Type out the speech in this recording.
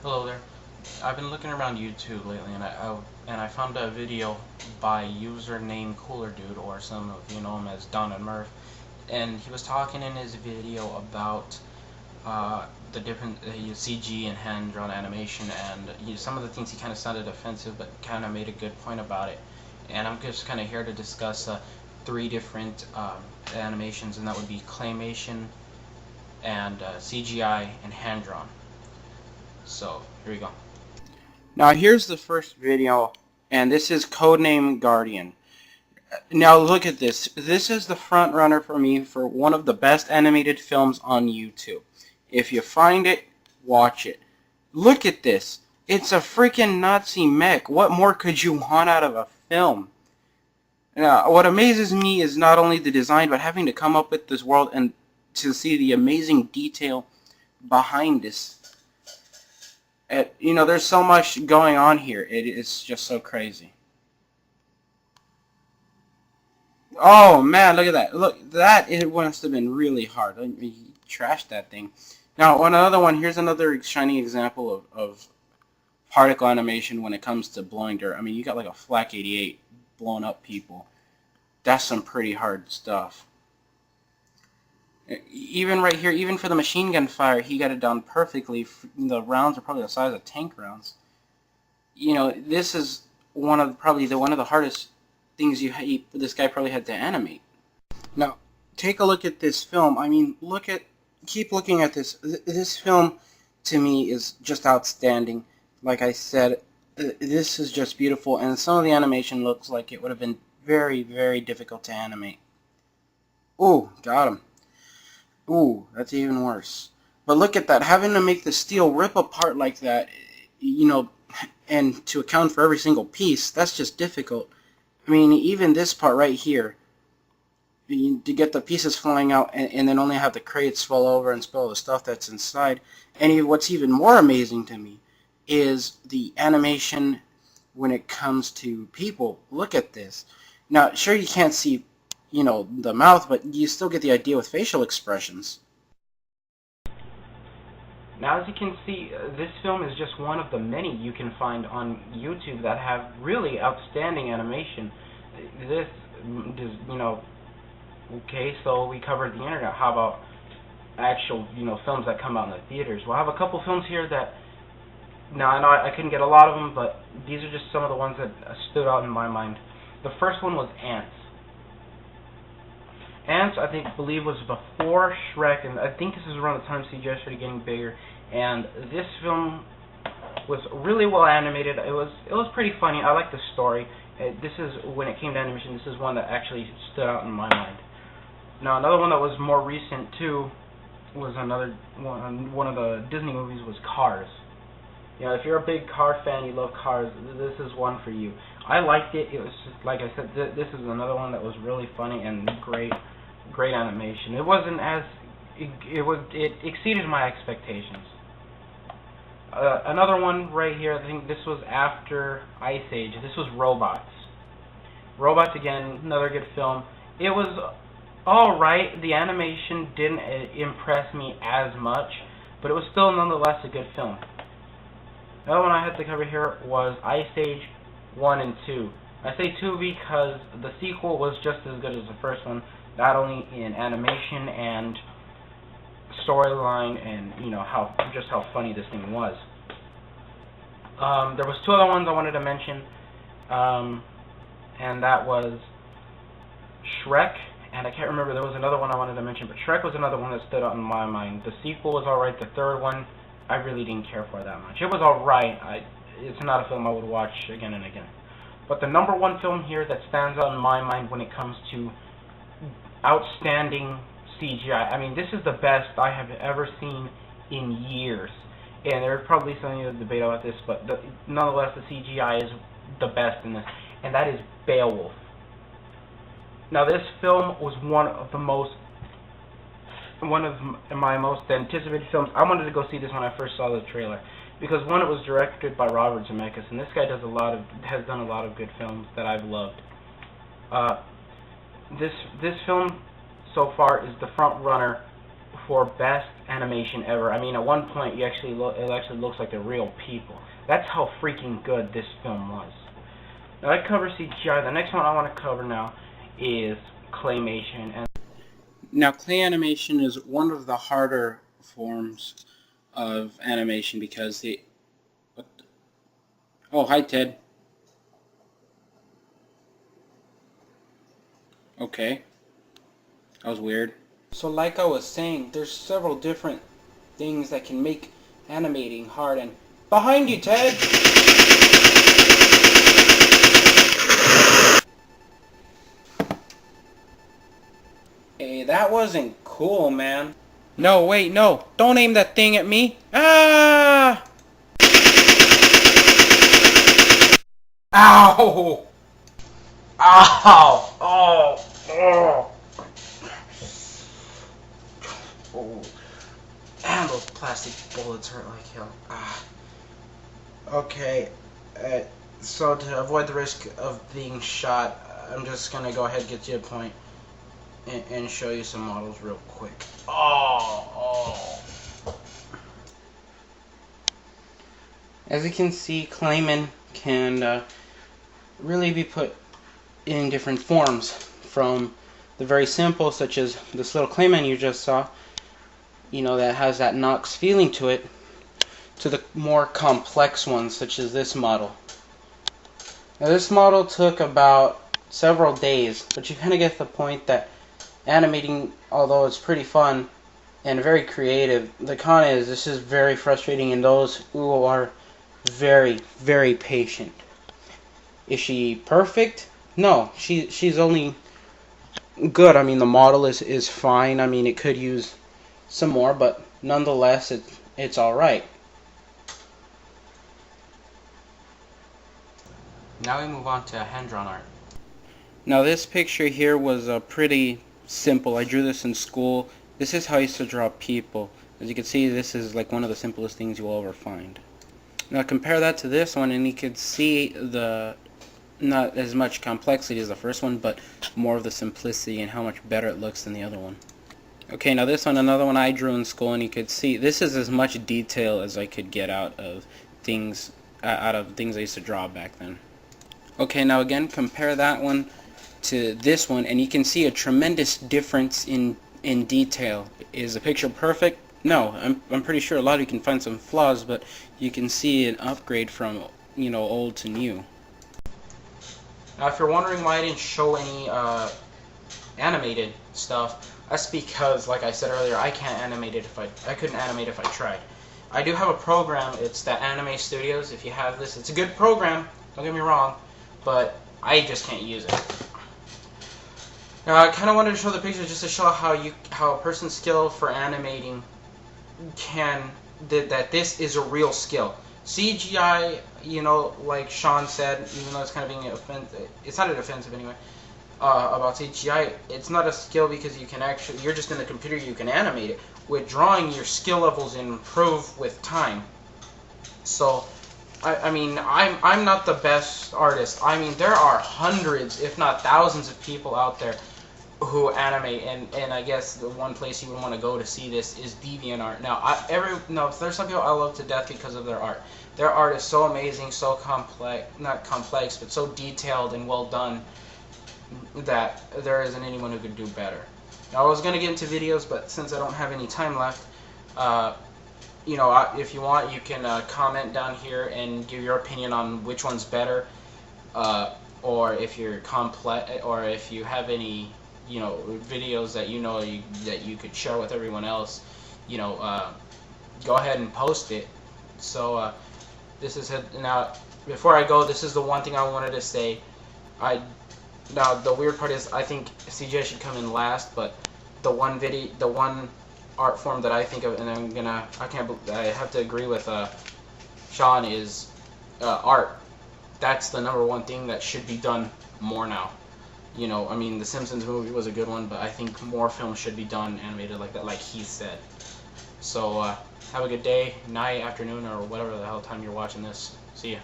Hello there. I've been looking around YouTube lately, and I found a video by username Cooler Dude, or some of you know him as Don and Murph, and he was talking in his video about the different CG and hand-drawn animation, and some of the things he kind of sounded offensive, but kind of made a good point about it. And I'm just kind of here to discuss three different animations, and that would be claymation and CGI and hand-drawn. So here we go. Now here's the first video, and this is Codename Guardian. Now look at this. This is the front runner for me for one of the best animated films on YouTube. If you find it, watch it. Look at this. It's a freaking Nazi mech. What more could you want out of a film? Now, what amazes me is not only the design, but having to come up with this world and to see the amazing detail behind this. There's so much going on here. It's just so crazy. Oh man, look at that. Look, it must have been really hard. He trashed that thing. Now, another one, here's another shining example of particle animation when it comes to blowing dirt. I mean, you got like a Flak 88 blowing up people. That's some pretty hard stuff. Even right here, even for the machine gun fire, he got it done perfectly. The rounds are probably the size of tank rounds. This is one of the hardest things this guy probably had to animate. Now, take a look at this film. I mean, keep looking at this. This film, to me, is just outstanding. Like I said, this is just beautiful, and some of the animation looks like it would have been very, very difficult to animate. Ooh, got him. Ooh, that's even worse. But look at that, having to make the steel rip apart like that, and to account for every single piece, that's just difficult. I mean, even this part right here, to get the pieces flying out and then only have the crates fall over and spill the stuff that's inside. And what's even more amazing to me is the animation when it comes to people. Look at this. Now, sure, you can't see the mouth, but you still get the idea with facial expressions. Now, as you can see, this film is just one of the many you can find on YouTube that have really outstanding animation. This is, okay, so we covered the internet. How about actual, films that come out in the theaters? Well, I have a couple films here that, now I know I couldn't get a lot of them, but these are just some of the ones that stood out in my mind. The first one was Ants. Ants, I believe, was before Shrek, and I think this is around the time CGI started getting bigger. And this film was really well animated. It was pretty funny. I like the story. This is, when it came to animation, this is one that actually stood out in my mind. Now, another one that was more recent too was another one of the Disney movies was Cars. If you're a big car fan, you love cars, this is one for you. I liked it. It was just, like I said, this is another one that was really funny and great animation. It wasn't as it exceeded my expectations. Another one right here, I think this was after Ice Age. This was Robots. Robots, again, another good film. It was alright. The animation didn't impress me as much, but it was still nonetheless a good film. Another one I had to cover here was Ice Age 1 and 2. I say 2 because the sequel was just as good as the first one, not only in animation and storyline and just how funny this thing was. There was two other ones I wanted to mention, and that was Shrek, and I can't remember, there was another one I wanted to mention, but Shrek was another one that stood out in my mind. The sequel was alright. The third one I really didn't care for that much. It was alright. It's not a film I would watch again and again. But the number one film here that stands out in my mind when it comes to outstanding CGI, I mean, this is the best I have ever seen in years. And there's probably some debate about this, but nonetheless, the CGI is the best in this, and that is Beowulf. Now, this film was one of my most anticipated films. I wanted to go see this when I first saw the trailer, because one, it was directed by Robert Zemeckis, and this guy has done a lot of good films that I've loved. This film so far is the front runner for best animation ever. I mean, at one point, it actually looks like they're real people. That's how freaking good this film was. Now, that covers CGI. The next one I want to cover now is claymation. And now, clay animation is one of the harder forms of animation because the... Oh, hi, Ted. Okay. That was weird. So like I was saying, there's several different things that can make animating hard. And behind you, Ted! Hey, that wasn't cool, man. No, wait, no. Don't aim that thing at me. Ah! Ow! Ow! Oh! Oh! Oh. And those plastic bullets hurt like hell. Ah. Okay, so to avoid the risk of being shot, I'm just gonna go ahead and get you a point and show you some models real quick. Oh! As you can see, clayming can really be put in different forms, from the very simple, such as this little clayman you just saw, you know, that has that Nox feeling to it, to the more complex ones, such as this model. Now, this model took about several days, but you kind of get the point that animating, although it's pretty fun and very creative, the con is this is very frustrating in those who are very, very patient. Is she perfect? No, she's only good. I mean, the model is fine. I mean, it could use some more, but nonetheless, it's all right. Now we move on to hand-drawn art. Now this picture here was pretty simple. I drew this in school. This is how I used to draw people. As you can see, this is like one of the simplest things you'll ever find. Now compare that to this one, and you can see the not as much complexity as the first one, but more of the simplicity and how much better it looks than the other one. Okay, now this one, another one I drew in school, and you could see this is as much detail as I could get out of things I used to draw back then. Okay, now again, compare that one to this one, and you can see a tremendous difference in detail. Is the picture perfect? No, I'm pretty sure a lot of you can find some flaws, but you can see an upgrade from, you know, old to new. Now, if you're wondering why I didn't show any animated stuff, that's because, like I said earlier, I can't animate it I couldn't animate if I tried. I do have a program. It's the Anime Studios. If you have this, it's a good program. Don't get me wrong, but I just can't use it. Now, I kind of wanted to show the picture just to show how a person's skill for animating that this is a real skill. CGI, you know, like Sean said, even though it's kind of being offensive, it's not an offensive anyway, about CGI, it's not a skill because you can actually, you're just in the computer, you can animate it. With drawing, your skill levels improve with time. So, I mean, I'm not the best artist. I mean, there are hundreds, if not thousands of people out there who animate, and I guess the one place you would want to go to see this is DeviantArt. Now, there's some people I love to death because of their art. Their art is so amazing, so complex, not complex, but so detailed and well done that there isn't anyone who could do better. Now, I was going to get into videos, but since I don't have any time left, you know, if you want, you can comment down here and give your opinion on which one's better, or if you're or if you have any, you know, videos that that you could share with everyone else, you know, go ahead and post it. So this is now. Before I go, this is the one thing I wanted to say. Now the weird part is I think CGI should come in last, but the one art form that I think of, and I have to agree with Sean, is art. That's the #1 thing that should be done more now. You know, I mean, the Simpsons movie was a good one, but I think more films should be done animated like that, like he said. So have a good day, night, afternoon, or whatever the hell time you're watching this. See ya.